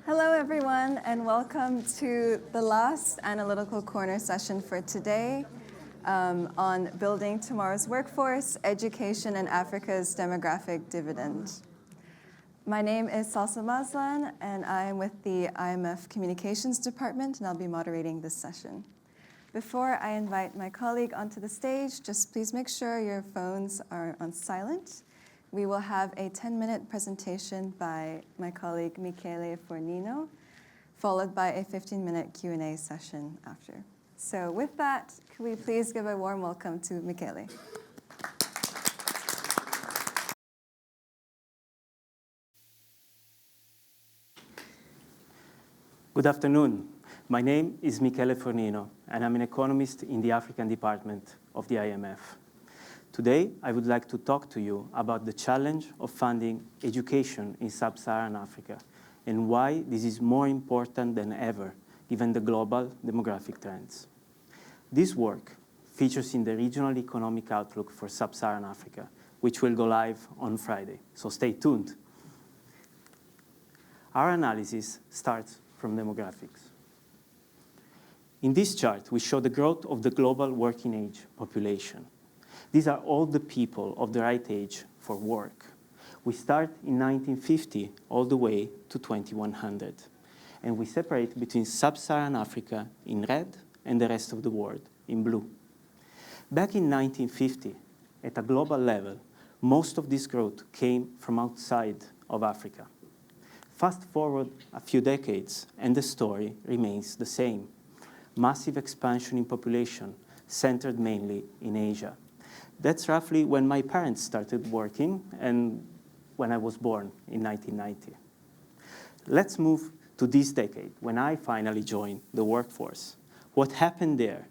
Hello, everyone, and welcome to the last Analytical Corner session for today on building tomorrow's workforce, education, and Africa's demographic dividend. My name is Salsa Mazlan, and I am with the IMF Communications Department, and I'll be moderating this session. Before I invite my colleague onto the stage, just please make sure your phones are on silent. We will have a 10-minute presentation by my colleague Michele Fornino, followed by a 15-minute Q&A session after. So with that, could we please give a warm welcome to Michele? Good afternoon. My name is Michele Fornino, and I'm an economist in the African department of the IMF. Today, I would like to talk to you about the challenge of funding education in sub-Saharan Africa and why this is more important than ever, given the global demographic trends. This work features in the Regional Economic Outlook for Sub-Saharan Africa, which will go live on Friday, so stay tuned. Our analysis starts from demographics. In this chart, we show the growth of the global working age population. These are all the people of the right age for work. We start in 1950 all the way to 2100. And we separate between sub-Saharan Africa in red and the rest of the world in blue. Back in 1950, at a global level, most of this growth came from outside of Africa. Fast forward a few decades, and the story remains the same. Massive expansion in population, centered mainly in Asia. That's roughly when my parents started working and when I was born in 1990. Let's move to this decade, when I finally joined the workforce. What happened there?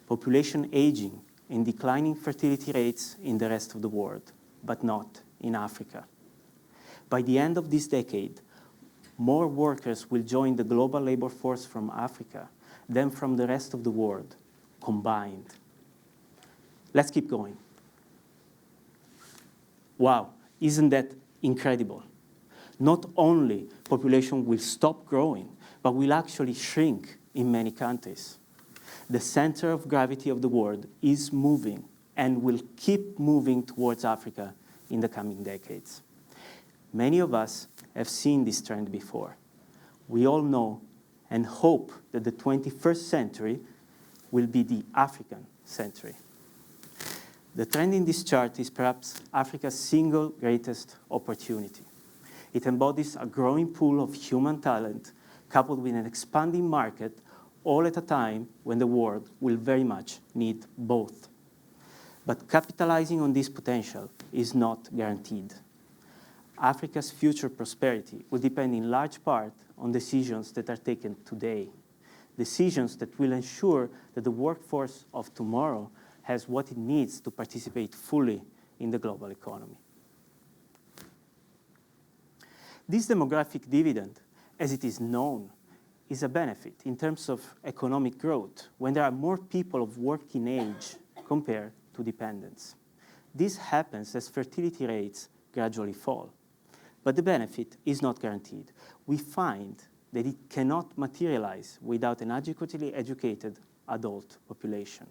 Population aging and declining fertility rates in the rest of the world, but not in Africa. By the end of this decade, more workers will join the global labor force from Africa than from the rest of the world combined. Let's keep going. Wow, isn't that incredible? Not only population will stop growing, but will actually shrink in many countries. The center of gravity of the world is moving and will keep moving towards Africa in the coming decades. Many of us have seen this trend before. We all know and hope that the 21st century will be the African century. The trend in this chart is perhaps Africa's single greatest opportunity. It embodies a growing pool of human talent coupled with an expanding market, all at a time when the world will very much need both. But capitalizing on this potential is not guaranteed. Africa's future prosperity will depend in large part on decisions that are taken today, decisions that will ensure that the workforce of tomorrow has what it needs to participate fully in the global economy. This demographic dividend, as it is known, is a benefit in terms of economic growth when there are more people of working age compared to dependents. This happens as fertility rates gradually fall. But the benefit is not guaranteed. We find that it cannot materialize without an adequately educated adult population.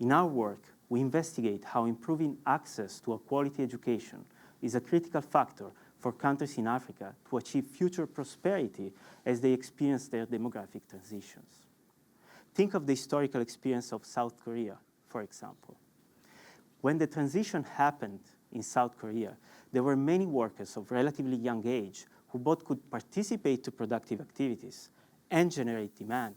In our work, we investigate how improving access to a quality education is a critical factor for countries in Africa to achieve future prosperity as they experience their demographic transitions. Think of the historical experience of South Korea, for example. When the transition happened in South Korea, there were many workers of relatively young age who both could participate to productive activities and generate demand.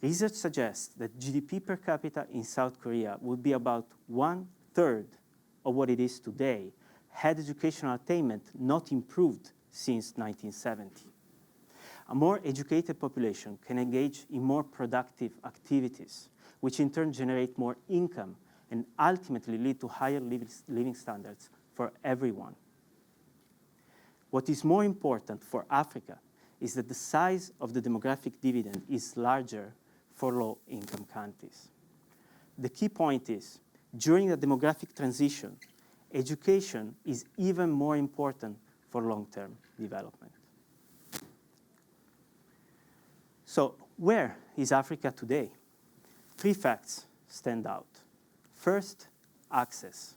Research suggests that GDP per capita in South Korea would be about 1/3 of what it is today had educational attainment not improved since 1970. A more educated population can engage in more productive activities, which in turn generate more income and ultimately lead to higher living standards for everyone. What is more important for Africa is that the size of the demographic dividend is larger for low-income countries. The key point is, during the demographic transition, education is even more important for long-term development. So where is Africa today? 3 facts stand out. First, access.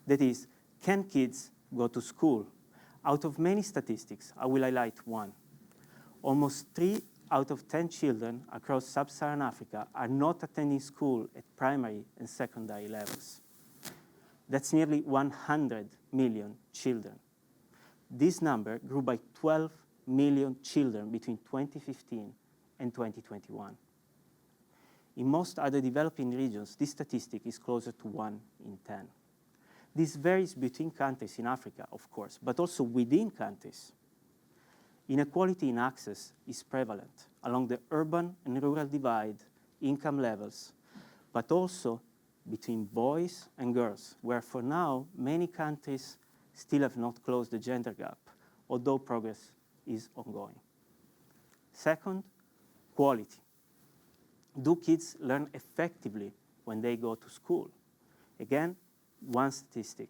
That is, can kids go to school? Out of many statistics, I will highlight one. Almost 3 out of 10 children across sub-Saharan Africa are not attending school at primary and secondary levels. That's nearly 100 million children. This number grew by 12 million children between 2015 and 2021. In most other developing regions, this statistic is closer to 1 in 10. This varies between countries in Africa, of course, but also within countries. Inequality in access is prevalent along the urban and rural divide, income levels, but also between boys and girls, where for now, many countries still have not closed the gender gap, although progress is ongoing. Second, quality. Do kids learn effectively when they go to school? Again, one statistic.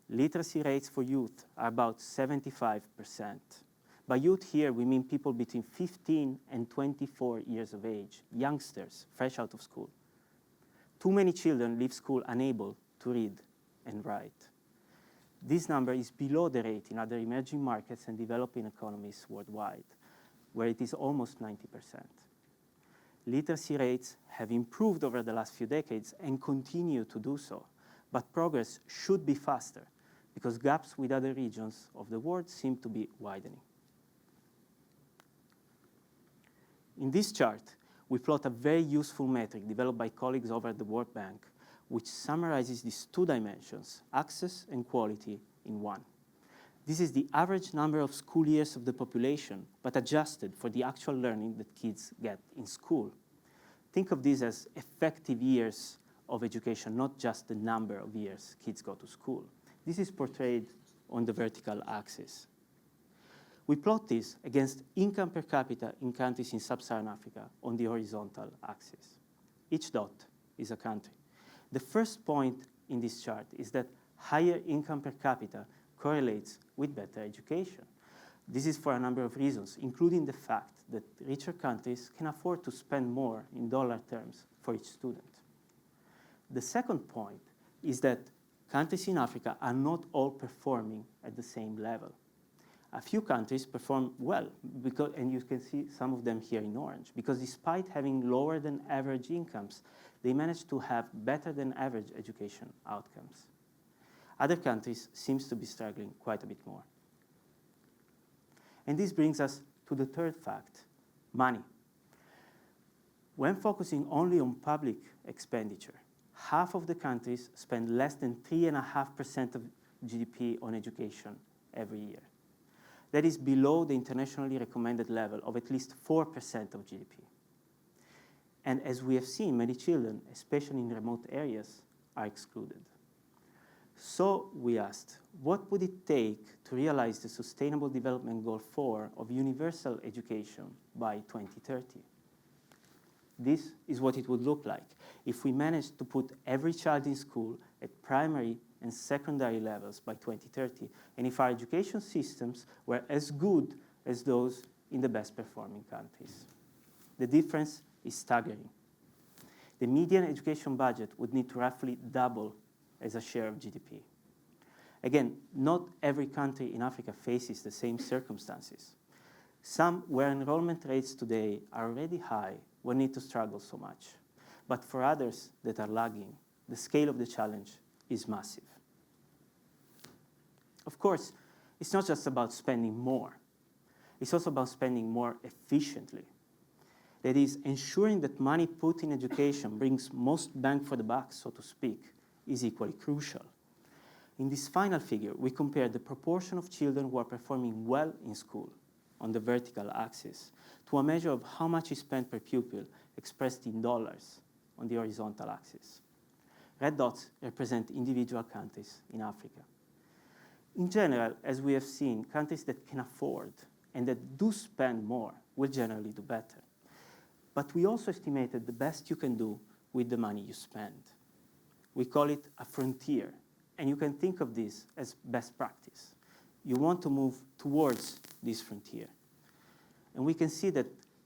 Literacy rates for youth are about 75%. By youth here, we mean people between 15 and 24 years of age, youngsters, fresh out of school. Too many children leave school unable to read and write. This number is below the rate in other emerging markets and developing economies worldwide, where it is almost 90%. Literacy rates have improved over the last few decades and continue to do so, but progress should be faster because gaps with other regions of the world seem to be widening. In this chart, we plot a very useful metric developed by colleagues over at the World Bank, which summarizes these 2 dimensions, access and quality, in one. This is the average number of school years of the population, but adjusted for the actual learning that kids get in school. Think of this as effective years of education, not just the number of years kids go to school. This is portrayed on the vertical axis. We plot this against income per capita in countries in sub-Saharan Africa on the horizontal axis. Each dot is a country. The first point in this chart is that higher income per capita correlates with better education. This is for a number of reasons, including the fact that richer countries can afford to spend more in dollar terms for each student. The second point is that countries in Africa are not all performing at the same level. A few countries perform well, and you can see some of them here in orange, because despite having lower than average incomes, they manage to have better than average education outcomes. Other countries seem to be struggling quite a bit more. And this brings us to the third fact, money. When focusing only on public expenditure, half of the countries spend less than 3.5% of GDP on education every year. That is below the internationally recommended level of at least 4% of GDP. And as we have seen, many children, especially in remote areas, are excluded. So we asked, what would it take to realize the Sustainable Development Goal 4 of universal education by 2030? This is what it would look like if we managed to put every child in school at primary and secondary levels by 2030, and if our education systems were as good as those in the best performing countries. The difference is staggering. The median education budget would need to roughly double as a share of GDP. Again, not every country in Africa faces the same circumstances. Some where enrollment rates today are already high will need to struggle so much. But for others that are lagging, the scale of the challenge is massive. Of course, it's not just about spending more. It's also about spending more efficiently. That is, ensuring that money put in education brings most bang for the buck, so to speak, is equally crucial. In this final figure, we compare the proportion of children who are performing well in school on the vertical axis to a measure of how much is spent per pupil expressed in dollars on the horizontal axis. Red dots represent individual countries in Africa. In general, as we have seen, countries that can afford and that do spend more will generally do better. But we also estimated the best you can do with the money you spend. We call it a frontier, and you can think of this as best practice. you want to move towards this frontier. And we can see that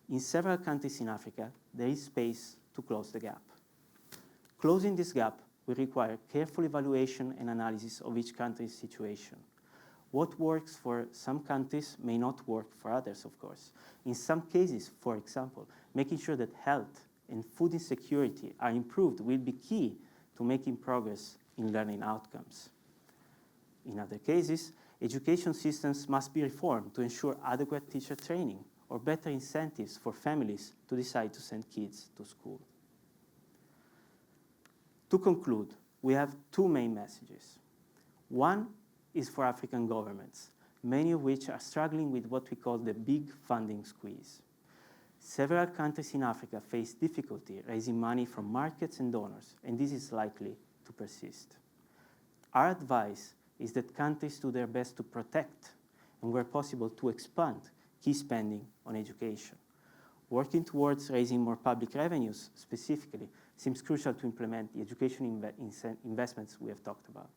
in several countries in Africa, there is space to close the gap. Closing this gap will require careful evaluation and analysis of each country's situation. What works for some countries may not work for others, of course. In some cases, for example, making sure that health and food insecurity are improved will be key to making progress in learning outcomes. In other cases, education systems must be reformed to ensure adequate teacher training or better incentives for families to decide to send kids to school. To conclude, we have two main messages. One is for African governments, many of which are struggling with what we call the big funding squeeze. Several countries in Africa face difficulty raising money from markets and donors, and this is likely to persist. Our advice is that countries do their best to protect and, where possible, to expand key spending on education. Working towards raising more public revenues, specifically, seems crucial to implement the education investments we have talked about.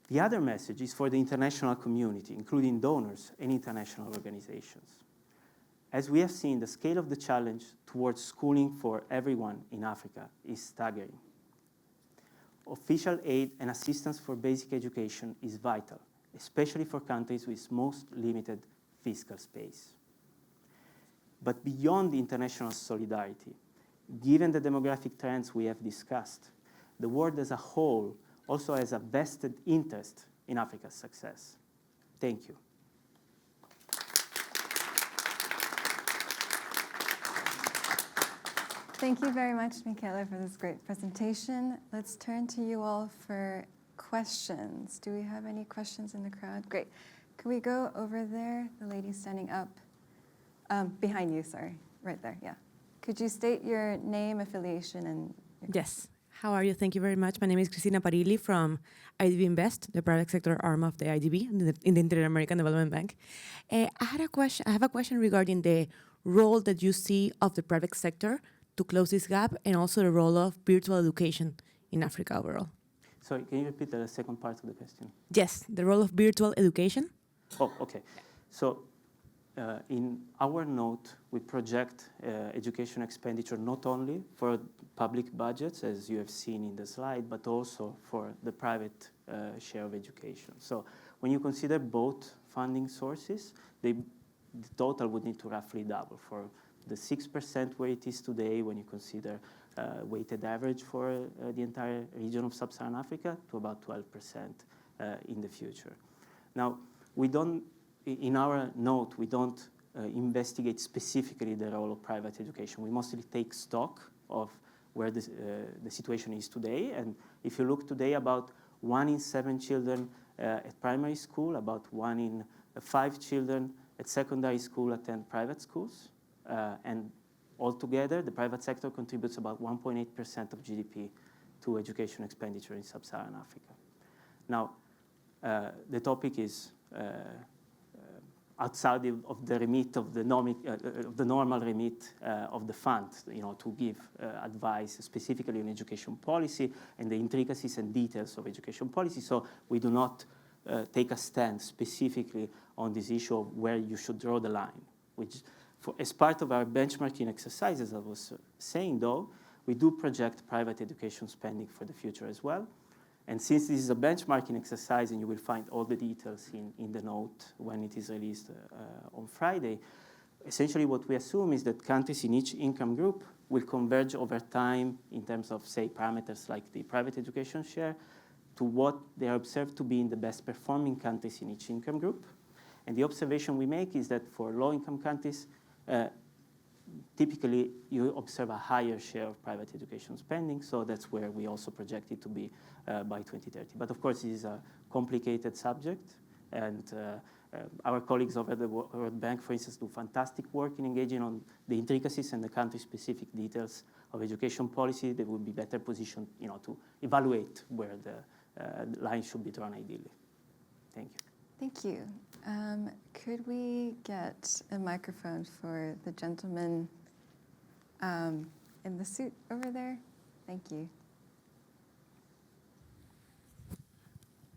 The other message is for the international community, including donors and international organizations. As we have seen, the scale of the challenge towards schooling for everyone in Africa is staggering. Official aid and assistance for basic education is vital, especially for countries with most limited fiscal space. But beyond the international solidarity, given the demographic trends we have discussed, the world as a whole also has a vested interest in Africa's success. Thank you. Thank you very much, Michele, for this great presentation. Let's turn to you all for questions. Do we have any questions in the crowd? Great. Could we go over there? The lady standing up. Behind you, sorry. Right there, yeah. Could you state your name, affiliation, and... Yes. How are you? Thank you very much. My name is Cristina Parilli from IDB Invest, the private sector arm of the IDB in the Inter-American Development Bank. I have a question regarding the role that you see of the private sector to close this gap, and also the role of virtual education in Africa overall. Sorry, can you repeat the second part of the question? Yes, the role of virtual education. Oh, okay. So in our note, we project education expenditure not only for public budgets, as you have seen in the slide, but also for the private share of education. So when you consider both funding sources, the total would need to roughly double for the 6% where it is today when you consider weighted average for the entire region of sub-Saharan Africa to about 12% in the future. Now, we don't, in our note, we don't investigate specifically the role of private education. We mostly take stock of where the situation is today. And if you look today, about 1 in 7 children at primary school, about 1 in 5 children at secondary school attend private schools. And altogether, the private sector contributes about 1.8% of GDP to education expenditure in sub-Saharan Africa. Now, the topic is outside of the remit of the normal remit of the fund, to give advice specifically on education policy and the intricacies and details of education policy. So we do not take a stand specifically on this issue of where you should draw the line, which as part of our benchmarking exercise, as I was saying, though, we do project private education spending for the future as well. And since this is a benchmarking exercise, and you will find all the details in the note when it is released on Friday, essentially what we assume is that countries in each income group will converge over time in terms of, say, parameters like the private education share to what they are observed to be in the best performing countries in each income group. And the observation we make is that for low-income countries, typically you observe a higher share of private education spending, so that's where we also project it to be by 2030. But of course, it is a complicated subject, and our colleagues over at the World Bank, for instance, do fantastic work in engaging on the intricacies and the country-specific details of education policy. They would be better positioned, to evaluate where the line should be drawn ideally. Thank you. Thank you. Could we get a microphone for the gentleman in the suit over there? Thank you.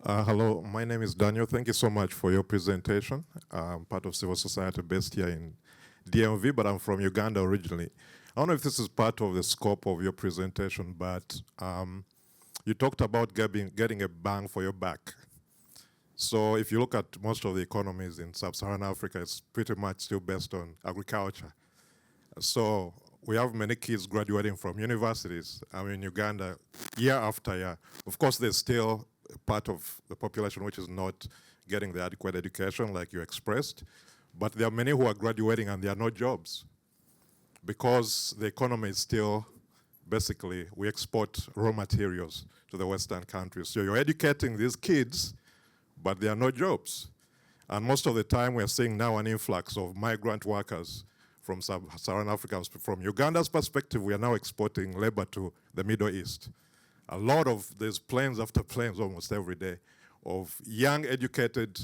Hello, my name is Daniel. Thank you so much for your presentation. I'm part of civil society based here in DMV, but I'm from Uganda originally. I don't know if this is part of the scope of your presentation, but you talked about getting a bang for your buck. So if you look at most of the economies in sub-Saharan Africa, it's pretty much still based on agriculture. So we have many kids graduating from universities. In Uganda, year after year. Of course, there's still a part of the population which is not getting the adequate education like you expressed, but there are many who are graduating and there are no jobs because the economy is still, basically, we export raw materials to the Western countries. So you're educating these kids, but there are no jobs. And most of the time we're seeing now an influx of migrant workers from sub-Saharan Africa. From Uganda's perspective, we are now exporting labor to the Middle East. A lot of, there's planes after planes almost every day of young educated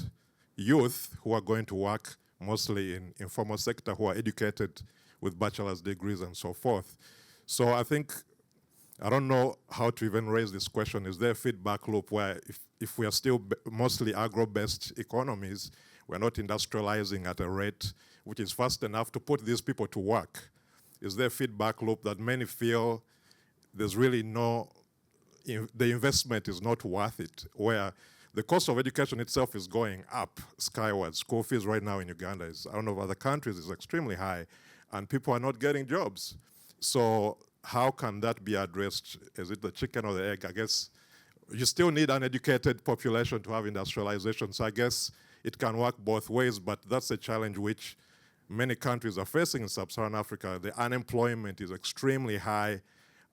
youth who are going to work mostly in informal sector, who are educated with bachelor's degrees and so forth. So I think, I don't know how to even raise this question. Is there a feedback loop where if we are still mostly agro-based economies, we're not industrializing at a rate which is fast enough to put these people to work? Is there a feedback loop that many feel there's really no, the investment is not worth it, where the cost of education itself is going up skyward. School fees right now in Uganda is, I don't know, other countries is extremely high, and people are not getting jobs. So how can that be addressed? Is it the chicken or the egg? I guess you still need an educated population to have industrialization. So I guess it can work both ways, but that's a challenge which many countries are facing in sub-Saharan Africa. The unemployment is extremely high,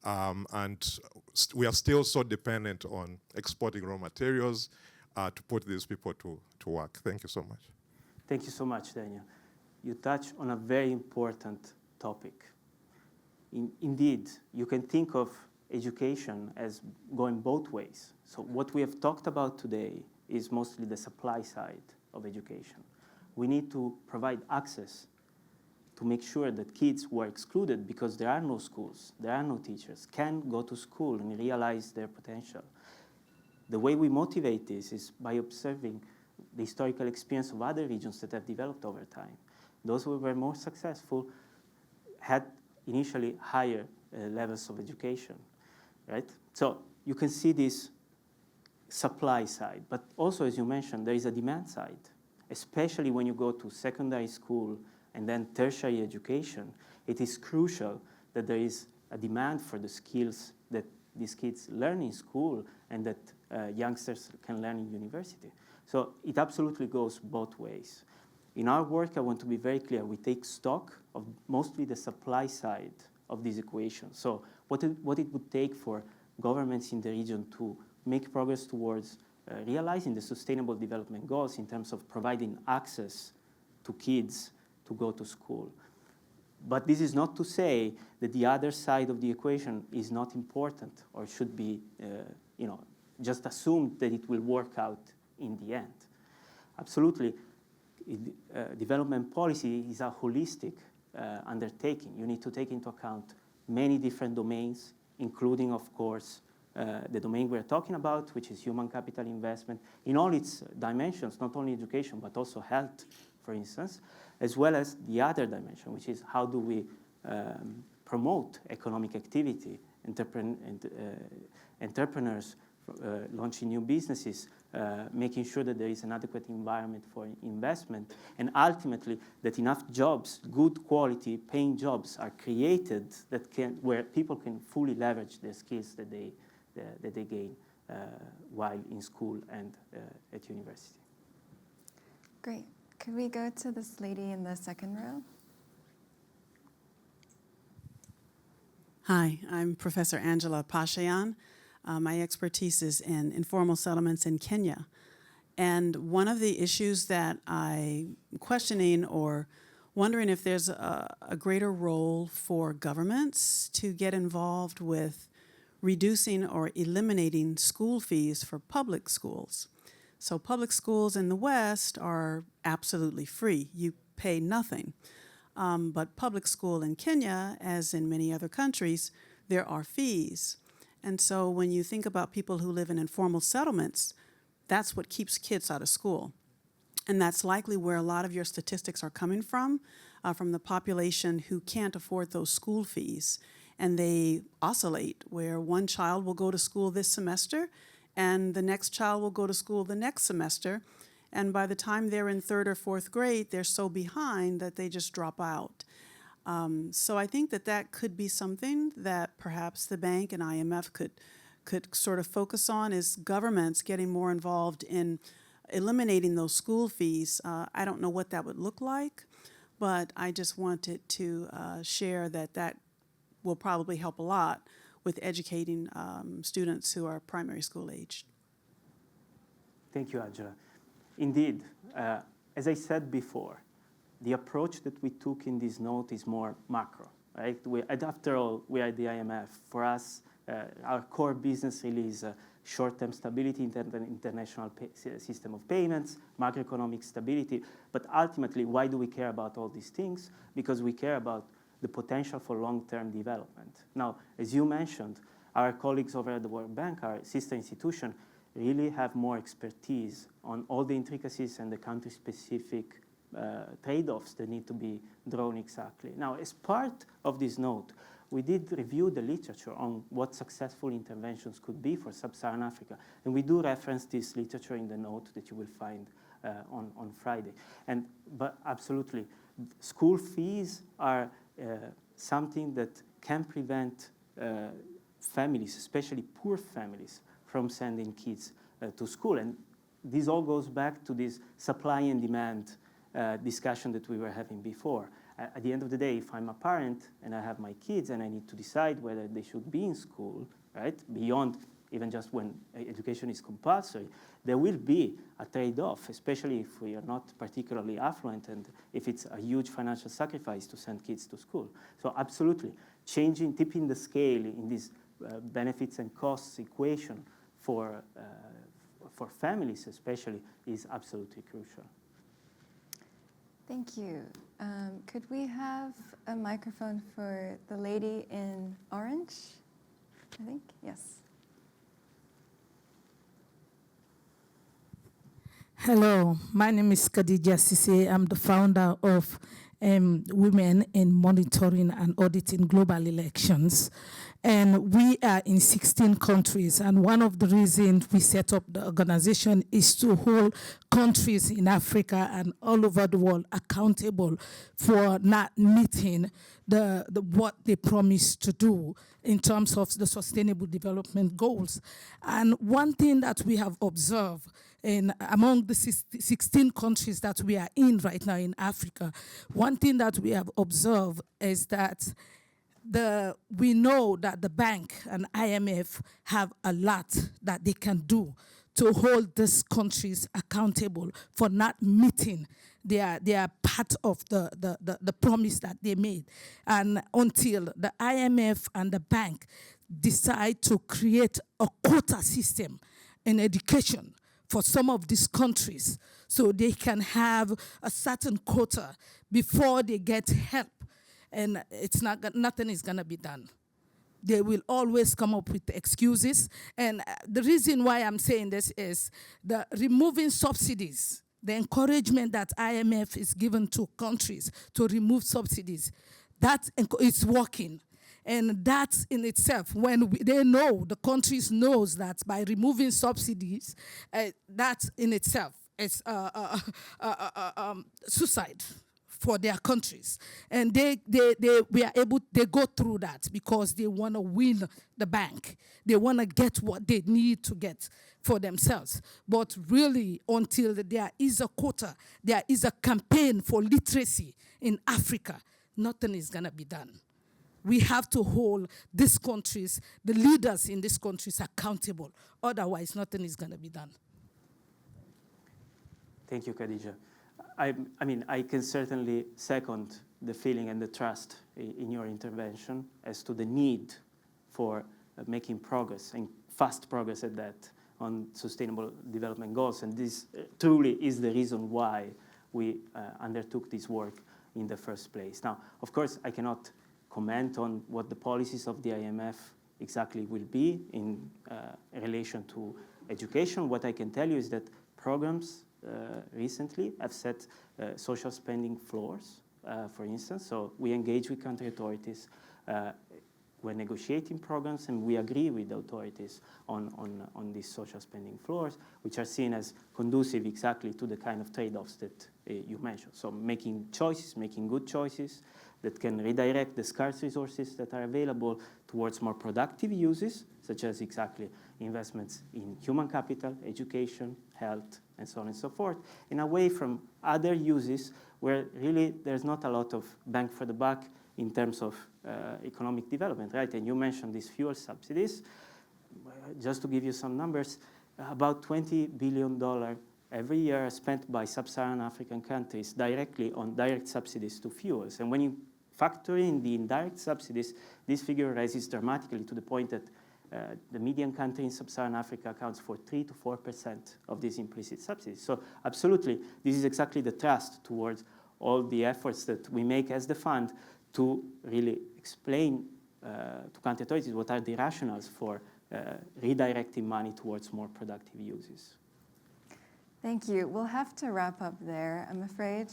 and we are still so dependent on exporting raw materials to put these people to work. Thank you so much. Thank you so much, Daniel. You touch on a very important topic. Indeed, you can think of education as going both ways. So what we have talked about today is mostly the supply side of education. We need to provide access to make sure that kids who are excluded because there are no schools, there are no teachers, can go to school and realize their potential. The way we motivate this is by observing the historical experience of other regions that have developed over time. Those who were more successful had initially higher levels of education, right? So you can see this supply side, but also, as you mentioned, there is a demand side, especially when you go to secondary school and then tertiary education. It is crucial that there is a demand for the skills that these kids learn in school and that youngsters can learn in university. So it absolutely goes both ways. In our work, I want to be very clear. We take stock of mostly the supply side of this equation. So what it would take for governments in the region to make progress towards realizing the Sustainable Development Goals in terms of providing access to kids to go to school. But this is not to say that the other side of the equation is not important or should be, just assumed that it will work out in the end. Absolutely, development policy is a holistic undertaking. You need to take into account many different domains, including, of course, the domain we're talking about, which is human capital investment, in all its dimensions, not only education, but also health, for instance, as well as the other dimension, which is how do we promote economic activity, entrepreneurs launching new businesses, making sure that there is an adequate environment for investment, and ultimately that enough jobs, good quality, paying jobs are created where people can fully leverage the skills that they gain while in school and at university. Great. Could we go to this lady in the second row? Hi, I'm Professor Angela Pashayan. My expertise is in informal settlements in Kenya. And one of the issues that I'm questioning or wondering if there's a greater role for governments to get involved with reducing or eliminating school fees for public schools. So public schools in the West are absolutely free. You pay nothing. But public school in Kenya, as in many other countries, there are fees. And so when you think about people who live in informal settlements, that's what keeps kids out of school. And that's likely where a lot of your statistics are coming from the population who can't afford those school fees. And they oscillate, where one child will go to school this semester and the next child will go to school the next semester. And by the time they're in 3rd or 4th grade, they're so behind that they just drop out. So I think that that could be something that perhaps the bank and IMF could sort of focus on, is governments getting more involved in eliminating those school fees. I don't know what that would look like, but I just wanted to share that that will probably help a lot with educating students who are primary school aged. Thank you, Angela. Indeed, as I said before, the approach that we took in this note is more macro, right? After all, we are the IMF. For us, our core business really is short-term stability in the international system of payments, macroeconomic stability. But ultimately, why do we care about all these things? Because we care about the potential for long-term development. Now, as you mentioned, our colleagues over at the World Bank, our sister institution, really have more expertise on all the intricacies and the country-specific trade-offs that need to be drawn exactly. Now, as part of this note, we did review the literature on what successful interventions could be for sub-Saharan Africa. And we do reference this literature in the note that you will find on Friday. But absolutely, school fees are something that can prevent families, especially poor families, from sending kids to school. And this all goes back to this supply and demand discussion that we were having before. At the end of the day, if I'm a parent and I have my kids and I need to decide whether they should be in school, right, beyond even just when education is compulsory, there will be a trade-off, especially if we are not particularly affluent and if it's a huge financial sacrifice to send kids to school. So absolutely, tipping the scale in this benefits and costs equation for families especially is absolutely crucial. Thank you. Could we have a microphone for the lady in orange? I think, yes. Hello, my name is Khadija Sise. I'm the founder of Women in Monitoring and Auditing Global Elections. And we are in 16 countries. And one of the reasons we set up the organization is to hold countries in Africa and all over the world accountable for not meeting what they promised to do in terms of the Sustainable Development Goals. And one thing that we have observed among the 16 countries that we are in right now in Africa, one thing that we have observed is that we know that the bank and IMF have a lot that they can do to hold these countries accountable for not meeting their part of the promise that they made. And until the IMF and the bank decide to create a quota system in education for some of these countries so they can have a certain quota before they get help, and nothing is gonna be done. They will always come up with excuses. And the reason why I'm saying this is the removing subsidies, the encouragement that IMF is given to countries to remove subsidies, that is working. And that in itself, when they know, the countries knows that by removing subsidies, that in itself is suicide for their countries. And they go through that because they want to win the bank. They want to get what they need to get for themselves. But really, until there is a quota, there is a campaign for literacy in Africa, nothing is going to be done. We have to hold these countries, the leaders in these countries, accountable. Otherwise, nothing is going to be done. Thank you, Khadija. I can certainly second the feeling and the trust in your intervention as to the need for making progress, and fast progress at that, on sustainable development goals. And this truly is the reason why we undertook this work in the first place. Now, of course, I cannot comment on what the policies of the IMF exactly will be in relation to education, what I can tell you is that programs recently have set social spending floors, for instance. So we engage with country authorities when negotiating programs, and we agree with the authorities on these social spending floors, which are seen as conducive exactly to the kind of trade-offs that you mentioned. So making choices, making good choices that can redirect the scarce resources that are available towards more productive uses, such as exactly investments in human capital, education, health, and so on and so forth, and away from other uses where really there's not a lot of bang for the buck in terms of economic development, right? And you mentioned these fuel subsidies. Just to give you some numbers, about $20 billion every year are spent by sub-Saharan African countries directly on direct subsidies to fuels. And when you factor in the indirect subsidies, this figure rises dramatically to the point that the median country in sub-Saharan Africa accounts for 3 to 4% of these implicit subsidies. So absolutely, this is exactly the thrust towards all the efforts that we make as the fund to really explain to country authorities what are the rationales for redirecting money towards more productive uses. Thank you. We'll have to wrap up there, I'm afraid.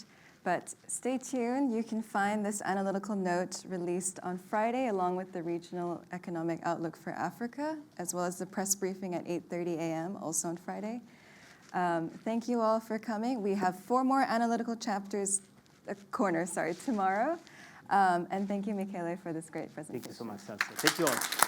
But stay tuned. You can find this analytical note released on Friday, along with the Regional Economic Outlook for Africa, as well as the press briefing at 8:30 a.m., also on Friday. Thank you all for coming. We have 4 more analytical corners tomorrow. And thank you, Michele, for this great presentation. Thank you so much, Elsa. Thank you all.